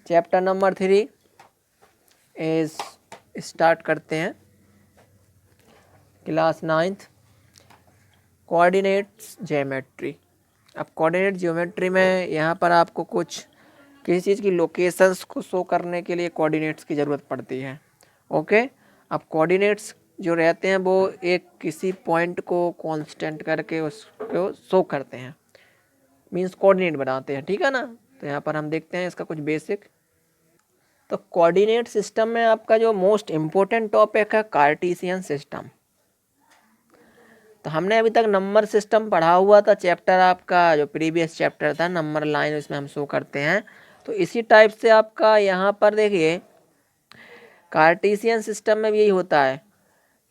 Chapter number 3 is start करते हैं। Class 9th coordinates geometry. अब कोऑर्डिनेट ज्योमेट्री में यहाँ पर आपको कुछ किसी चीज़ की लोकेशंस को शो करने के लिए कोऑर्डिनेट्स की ज़रूरत पड़ती है। ओके, अब कोऑर्डिनेट्स जो रहते हैं वो एक किसी पॉइंट को कांस्टेंट करके उसको शो करते हैं, मींस कोऑर्डिनेट बनाते हैं। ठीक है ना। तो यहाँ पर हम देखते हैं इसका कुछ बेसिक। तो कोऑर्डिनेट सिस्टम में आपका जो मोस्ट इम्पोर्टेंट टॉपिक है कार्टेशियन सिस्टम। तो हमने अभी तक नंबर सिस्टम पढ़ा हुआ था, चैप्टर आपका जो प्रीवियस चैप्टर था नंबर लाइन, उसमें हम शो करते हैं। तो इसी टाइप से आपका यहाँ पर देखिए कार्टेशियन सिस्टम में भी यही होता है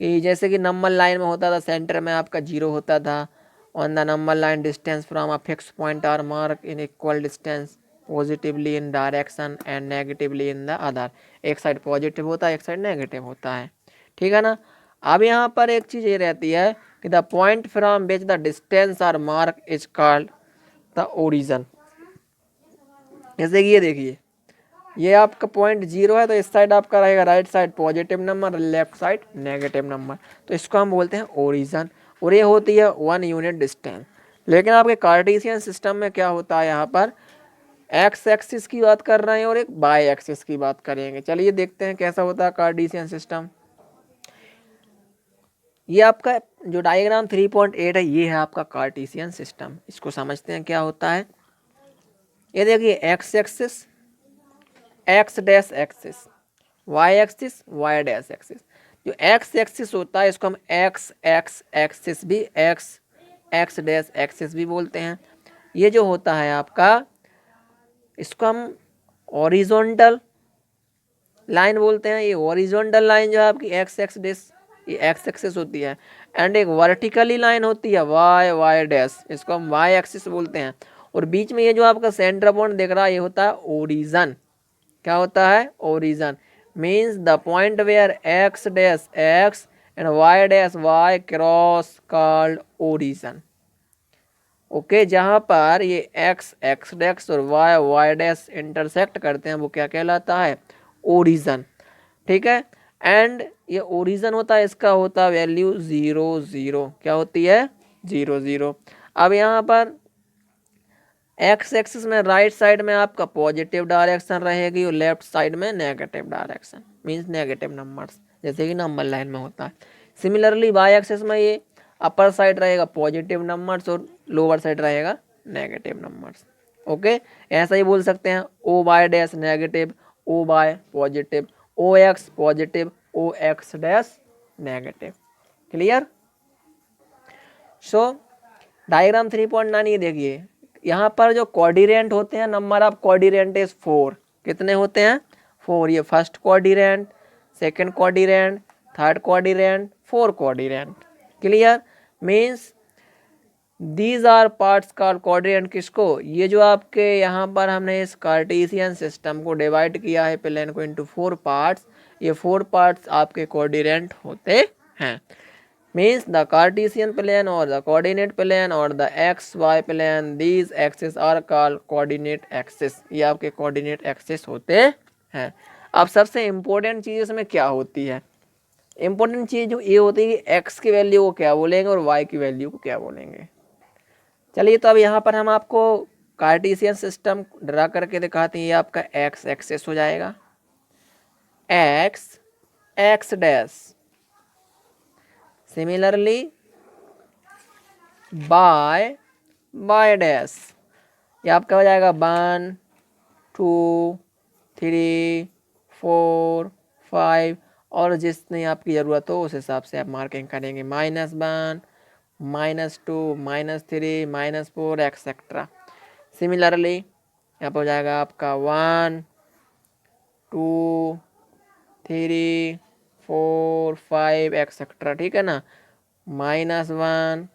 कि जैसे कि नंबर लाइन में होता था सेंटर में आपका 0 होता था। On the number line distance from a fix point are mark in equal distance positively in direction and negatively in the other. एक साइड पॉजिटिव होता है, एक साइड नेगेटिव होता है। ठीक है ना। अब यहाँ पर एक चीज़ ये रहती है कि the point from which the distance are mark is called the origin. जैसे कि ये देखिए, ये आपका पॉइंट 0 है तो इस साइड आपका रहेगा right side positive number, left side negative number, तो इसको हम बोलते हैं ओरिजिन। और ये होती है 1 यूनिट डिस्टेंस। लेकिन आपके कार्टेशियन सिस्टम में क्या होता है, यहाँ पर एक्स एक्सिस की बात कर रहे हैं और एक वाई एक्सिस की बात करेंगे। चलिए देखते हैं कैसा होता है कार्टेशियन सिस्टम। ये आपका जो डायग्राम 3.8 है, ये है आपका कार्टेशियन सिस्टम। इसको समझते हैं क्या होता है। ये देखिए X axis, X dash axis, Y axis, Y dash axis. जो एक्स एक्सिस होता है इसको हम एक्स एक्स एक्सिस भी, एक्स एक्स डैश एक्सिस भी बोलते हैं। ये जो होता है आपका, इसको हम ओरिजोनटल लाइन बोलते हैं। ये ओरिजोनटल लाइन जो है आपकी एक्स एक्स डैश, ये एक्स एक्सिस होती है। एंड एक वर्टिकली लाइन होती है वाई वाई डैश, इसको हम वाई एक्सिस बोलते हैं। और बीच में ये जो आपका सेंटर पॉइंट दिख रहा है, ये होता है ओरिजन। क्या होता है, origin. Means the point where X dash X and Y dash Y cross called origin. Okay, जहां पर ये एक्स एक्स डैश और वाई वाई डैश इंटरसेक्ट करते हैं वो क्या कहलाता है, ओरिजन। ठीक है। एंड ये ओरिजन होता है, इसका होता है वैल्यू 0 0। क्या होती है, 0 0। अब यहाँ पर एक्स एक्सिस में राइट साइड में आपका पॉजिटिव डायरेक्शन रहेगी और लेफ्ट साइड में negative direction, means negative numbers, जैसे कि नंबर लाइन में होता है। सिमिलरली वाई एक्सिस में ये अपर साइड रहेगा पॉजिटिव नंबर्स और लोअर साइड रहेगा नेगेटिव नंबर्स। ओके, ऐसा ही बोल सकते हैं O Y dash negative, O Y positive, O X positive, O X dash negative. Clear. So diagram 3.9 ये देखिए, यहाँ पर जो कोऑर्डिनेट होते हैं, नंबर ऑफ कोऑर्डिनेट इज 4। कितने होते हैं, 4। ये first coordinate, second coordinate, third coordinate, fourth coordinate. Clear. Means these are parts called coordinate. किसको, ये जो आपके यहाँ पर हमने इस कार्टेशियन सिस्टम को डिवाइड किया है प्लेन को इनटू 4 पार्ट्स, ये 4 पार्ट्स आपके कोऑर्डिनेट होते हैं। Means the Cartesian plane or the coordinate plane or the XY plane, these axes are called coordinate axis। ये आपके coordinate axis होते हैं। अब सबसे इम्पोर्टेंट चीज़ इसमें क्या होती है, इम्पोर्टेंट चीज़ जो ये होती है कि x की वैल्यू को क्या बोलेंगे और y की वैल्यू को क्या बोलेंगे। चलिए, तो अब यहाँ पर हम आपको कार्टेशियन सिस्टम ड्रा करके दिखाते हैं। ये आपका x एक्सेस हो जाएगा, x x dash. Similarly by dash, ये आपका हो जाएगा 1 2 3 4 5, और जितनी आपकी ज़रूरत हो उस हिसाब से आप मार्किंग करेंगे। -1 -2 -3 -4 एक्सेट्रा। सिमिलरली यहाँ पर हो जाएगा आपका 1 2 3 4 5 एक्सेट्रा। ठीक है ना। -1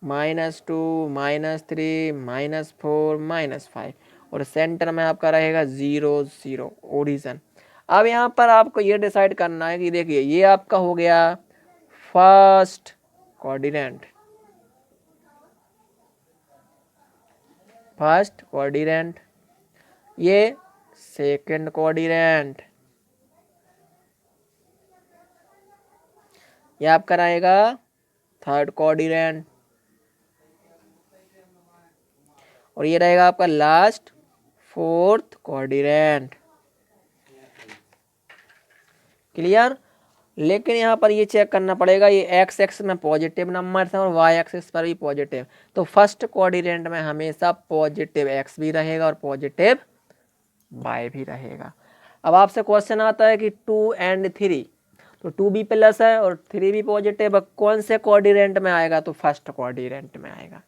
-2 -3 -4 -5, और सेंटर में आपका रहेगा 0 0 ओरिजिन। अब यहाँ पर आपको ये डिसाइड करना है कि देखिए ये आपका हो गया फर्स्ट कोऑर्डिनेट, फर्स्ट कोऑर्डिनेट। ये सेकंड क्वाड्रेंट, ये आपका रहेगा थर्ड क्वाड्रेंट, और ये रहेगा आपका लास्ट फोर्थ क्वाड्रेंट। क्लियर। लेकिन यहाँ पर ये चेक करना पड़ेगा, ये एक्स एक्स में पॉजिटिव नंबर है और वाई एक्सिस पर भी पॉजिटिव, तो फर्स्ट क्वाड्रेंट में हमेशा पॉजिटिव एक्स भी रहेगा और पॉजिटिव वाई भी रहेगा। अब आपसे क्वेश्चन आता है कि 2 और 3, तो 2 भी प्लस है और 3 भी पॉजिटिव है, कौन से क्वाड्रेंट में आएगा, तो फर्स्ट क्वाड्रेंट में आएगा।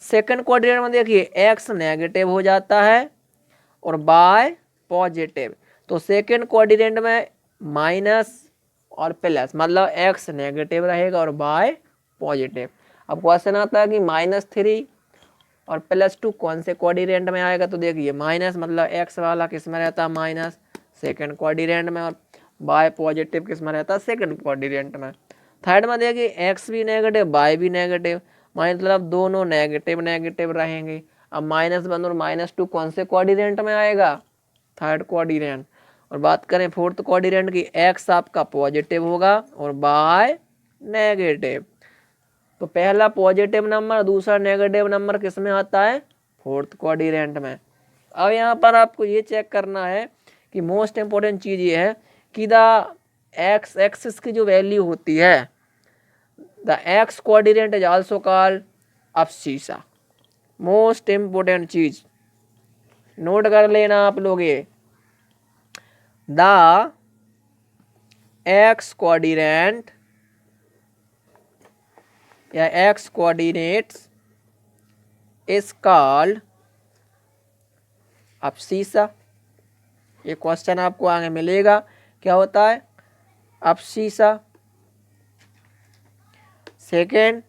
सेकंड क्वाड्रेंट में देखिए एक्स नेगेटिव हो जाता है और वाई पॉजिटिव, तो सेकंड क्वाड्रेंट में माइनस और प्लस, मतलब एक्स नेगेटिव रहेगा और वाई पॉजिटिव। अब क्वेश्चन आता है कि -3 और +2 कौन से क्वाड्रेंट में आएगा, तो देखिए माइनस मतलब एक्स वाला किस में रहता है, माइनस सेकंड क्वाड्रेंट में, और वाई पॉजिटिव किस में रहता है, सेकंड क्वाड्रेंट में। थर्ड में देखिए एक्स भी नेगेटिव वाई भी नेगेटिव, मतलब दोनों नेगेटिव नेगेटिव रहेंगे। अब -1 और -2 कौन से क्वाड्रेंट में आएगा, थर्ड क्वाड्रेंट। और बात करें फोर्थ क्वाड्रेंट की, एक्स आपका पॉजिटिव होगा और वाई नेगेटिव, तो पहला पॉजिटिव नंबर दूसरा नेगेटिव नंबर किस में आता है, फोर्थ क्वाड्रेंट में। अब यहाँ पर आपको ये चेक करना है कि मोस्ट इंपॉर्टेंट चीज़ ये है कि द एक्स एक्सिस की जो वैल्यू होती है, the X quadrant is also called abscissa. Most important चीज नोट कर लेना आप लोग, ये द एक्स क्वाड्रेंट या X coordinates is called abscissa. ये क्वेश्चन आपको आगे मिलेगा, क्या होता है, अब्सीसा। सेकेंड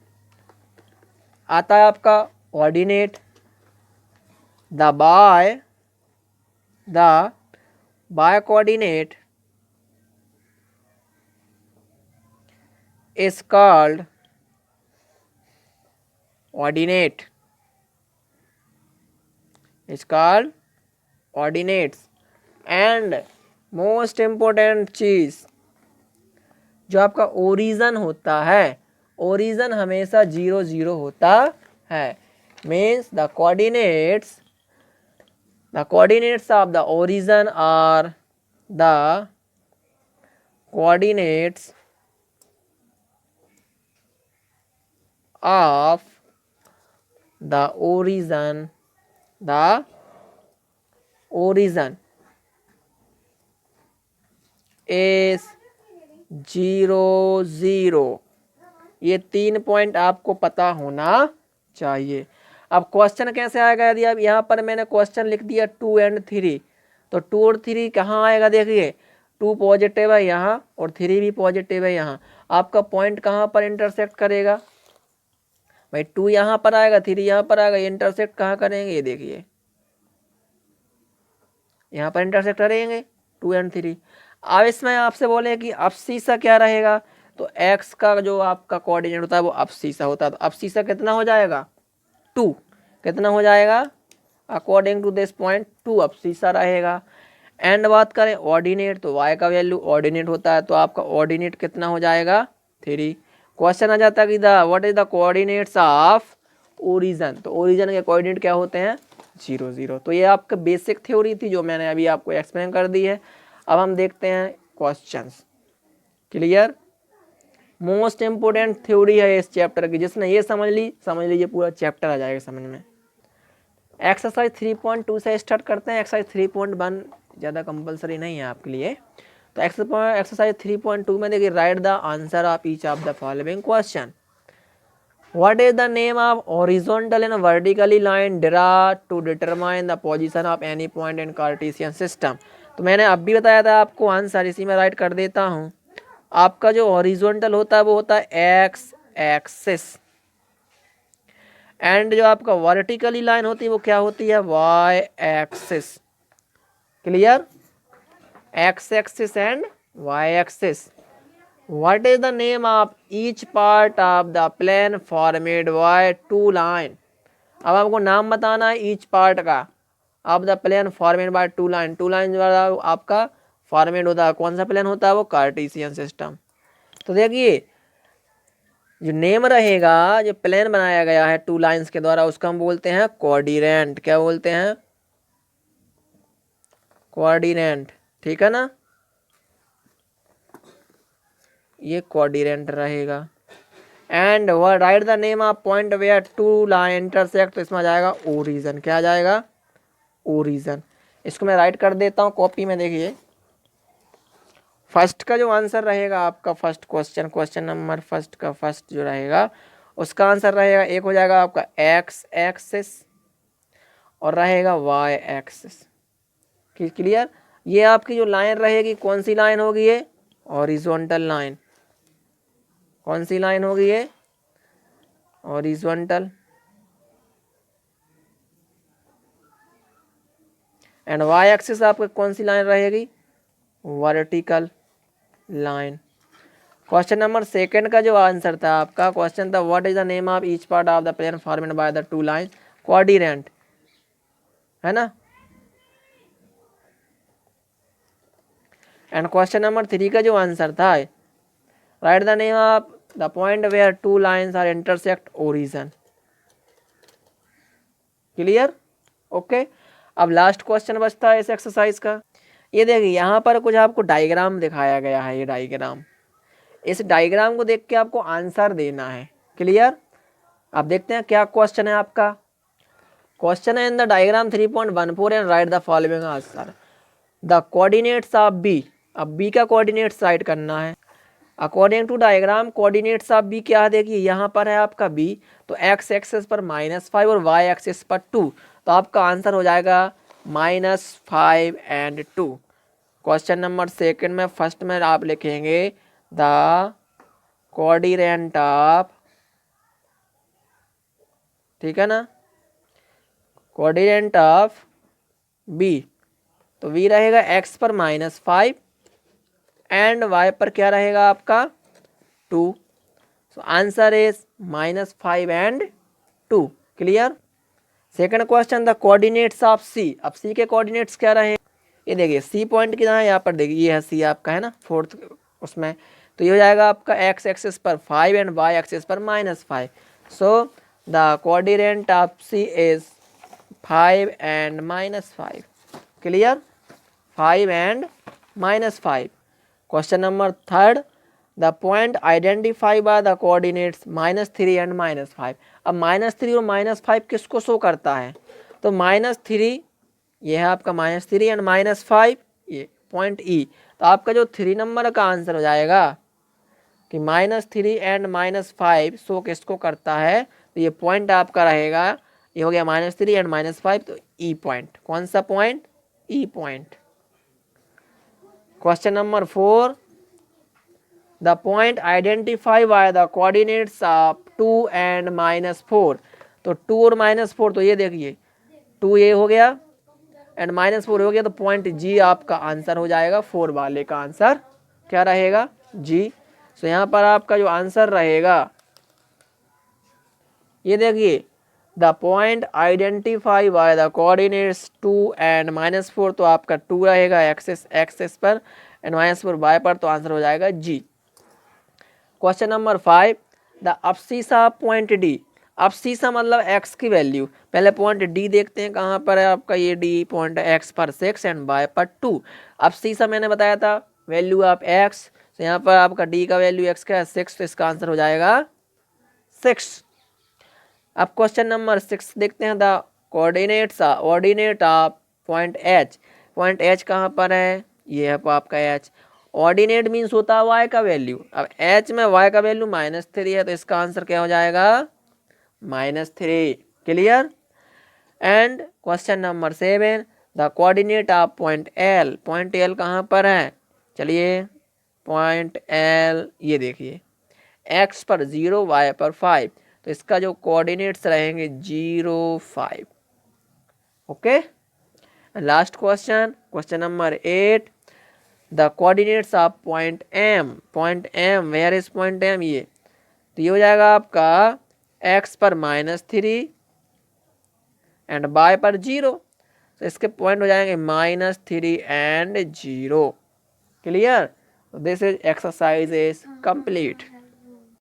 आता है आपका ordinate, the by coordinate is called ordinate, is called ordinates। And most important चीज जो आपका ओरिजन होता है, ओरिजन हमेशा 0 0 होता है, means the coordinates of the origin are the coordinates of the origin is 0 0। ये 3 पॉइंट आपको पता होना चाहिए। अब क्वेश्चन कैसे आएगा, यदि अब यहाँ पर मैंने क्वेश्चन लिख दिया 2 और 3, तो 2 और 3 कहाँ आएगा, देखिए 2 पॉजिटिव है यहाँ और 3 भी पॉजिटिव है यहाँ, आपका पॉइंट कहाँ पर इंटरसेक्ट करेगा भाई, 2 यहाँ पर आएगा 3 यहाँ पर आएगा, ये इंटरसेक्ट कहाँ करेंगे, ये देखिए यहाँ पर इंटरसेक्ट करेंगे 2 और 3। अब इसमें आपसे बोले कि अब्सीसा क्या रहेगा, तो x का जो आपका कोऑर्डिनेट होता है वो अब्सीसा होता है, तो अब्सीसा कितना हो जाएगा 2, कितना हो जाएगा अकॉर्डिंग टू दिस पॉइंट 2 अब्सीसा रहेगा। एंड बात करें ऑर्डिनेट, तो y का वैल्यू ऑर्डिनेट होता है, तो आपका ऑर्डिनेट कितना हो जाएगा 3। क्वेश्चन आ जाता है कि the what is the coordinates of origin, तो ओरिजन के कोऑर्डिनेट क्या होते हैं 0 0। तो ये आपका बेसिक थ्योरी थी जो मैंने अभी आपको एक्सप्लेन कर दी है। अब हम देखते हैं questions. Clear, most important theory है इस चैप्टर की, जिसने ये समझ लीजिए पूरा चैप्टर आ जाएगा समझ में। एक्सरसाइज 3.2 से स्टार्ट करते हैं। एक्सरसाइज 3.1 ज़्यादा कंपलसरी नहीं है आपके लिए। तो एक्सरसाइज 3.2 में देखिए, right the answer of each of the following question. What is the name of horizontal and vertically line derived to determine the position of any point in Cartesian system? तो मैंने अब भी बताया था आपको आंसर, इसी में राइट कर देता हूँ। आपका जो हॉरिजॉन्टल होता है वो होता है एक्स एक्सिस, एंड जो आपका वर्टिकली लाइन होती है वो क्या होती है Y axis. Clear, X axis and Y axis. What is the name of each part of the plane formed by two line? अब आपको नाम बताना है ईच पार्ट का। Of the plane formed by two line, two line द्वारा आपका formed होता है, कौन सा प्लेन होता है वो कार्टेशियन सिस्टम। तो देखिए जो नेम रहेगा, जो प्लेन बनाया गया है टू लाइंस के द्वारा उसका हम बोलते हैं कोऑर्डिनेट, क्या बोलते हैं कोऑर्डिनेट, ठीक है ना, ये कोऑर्डिनेट रहेगा। एंड वह write the name of point where two line intersect, तो इसमें आ जाएगा ओरिजन, क्या आ जाएगा ओरिजन। इसको मैं राइट कर देता हूँ कॉपी में, देखिए फर्स्ट का जो आंसर रहेगा आपका, first question, question number first का फर्स्ट जो रहेगा उसका आंसर रहेगा, एक हो जाएगा आपका एक्स एक्सिस और रहेगा वाई एक्सिस। क्लियर। ये आपकी जो लाइन रहेगी कौन सी लाइन होगी, ये हॉरिजॉन्टल लाइन, कौन सी लाइन होगी ये हॉरिजॉन्टल। एंड वाई एक्सिस आपका कौन सी लाइन रहेगी, vertical line. Question number second का जो आंसर था आपका, क्वेश्चन था what is the name of each part of the plane formed by the two line, coordinate, है ना। एंड क्वेश्चन नंबर थ्री का जो आंसर था, write the name of the point where two lines are intersect origin. Clear, okay. अब last question बचता है इस exercise का। ये देखिए यहाँ पर कुछ आपको डायग्राम दिखाया गया है, ये डायग्राम, इस डायग्राम को देख के आपको आंसर देना है। क्लियर। अब देखते हैं क्या क्वेश्चन है आपका। क्वेश्चन है in the diagram 3.14 and write the following answer. The coordinates of B, अब बी का कोऑर्डिनेट्स राइट करना है। According to diagram coordinates of B क्या है, देखिए यहाँ पर है आपका बी, तो एक्स एक्सिस पर -5 और वाई एक्सिस पर 2, तो आपका आंसर हो जाएगा -5 एंड 2। क्वेश्चन नंबर सेकंड में फर्स्ट में आप लिखेंगे द कोऑर्डिनेट ऑफ, ठीक है ना, कोऑर्डिनेट ऑफ बी, तो बी रहेगा एक्स पर -5 एंड वाई पर क्या रहेगा आपका 2, so answer is -5 and 2। Clear. Second question the coordinates of C, अब सी के कोऑर्डिनेट्स क्या रहे, ये देखिए सी पॉइंट कितना है, यहाँ पर देखिए ये है सी आपका, है ना फोर्थ उसमें, तो ये हो जाएगा आपका एक्स एक्सिस पर 5 एंड वाई एक्सिस पर -5, so the coordinate of C is 5 and -5। Clear, 5 and -5। Question number third the point identify by the coordinates -3 and -5। अब -3 और -5 किसको शो करता है, तो -3 ये है आपका -3 एंड -5 ये पॉइंट ई, तो आपका जो 3 नंबर का आंसर हो जाएगा कि -3 एंड -5 शो किसको करता है, तो ये पॉइंट आपका रहेगा, ये हो गया -3 एंड -5, तो ई पॉइंट, कौन सा point, E point. Question number 4 the point identify by the coordinates of 2 and -4, तो 2 और -4, तो ये देखिए 2 ये हो गया एंड -4 हो गया, तो पॉइंट जी आपका आंसर हो जाएगा, 4 वाले का आंसर क्या रहेगा जी। सो यहाँ पर आपका जो आंसर रहेगा, ये देखिए the point identify by the coordinates 2 and -4, तो आपका 2 रहेगा एक्सिस पर एंड -4 वाई पर, तो आंसर हो जाएगा G. Question number 5 the abscissa point D, abscissa मतलब एक्स की वैल्यू, पहले पॉइंट डी देखते हैं कहाँ पर है आपका, ये डी पॉइंट एक्स पर 6 एंड वाई पर 2। अब्सिसा मैंने बताया था वैल्यू ऑफ एक्स, तो यहाँ पर आपका डी का वैल्यू एक्स का है 6, तो इसका आंसर हो जाएगा 6। अब क्वेश्चन नंबर 6 देखते हैं the coordinates ordinate of point H, point H कहाँ पर है, ये है आपका एच, ऑर्डिनेट मीन्स होता है वाई का वैल्यू, अब एच में वाई का वैल्यू -3 है, तो इसका आंसर क्या हो जाएगा -3। Clear. And question number 7 the coordinate of point L, point L कहाँ पर है, चलिए पॉइंट एल ये देखिए एक्स पर 0 वाई पर 5, तो इसका जो कोऑर्डिनेट्स रहेंगे 0 5। Okay. Last question, question number 8 the coordinates of point M, point M where is point M, ये तो ये हो जाएगा आपका एक्स पर -3 एंड वाई पर 0, तो इसके पॉइंट हो जाएंगे -3 and 0। Clear? This is exercise is complete.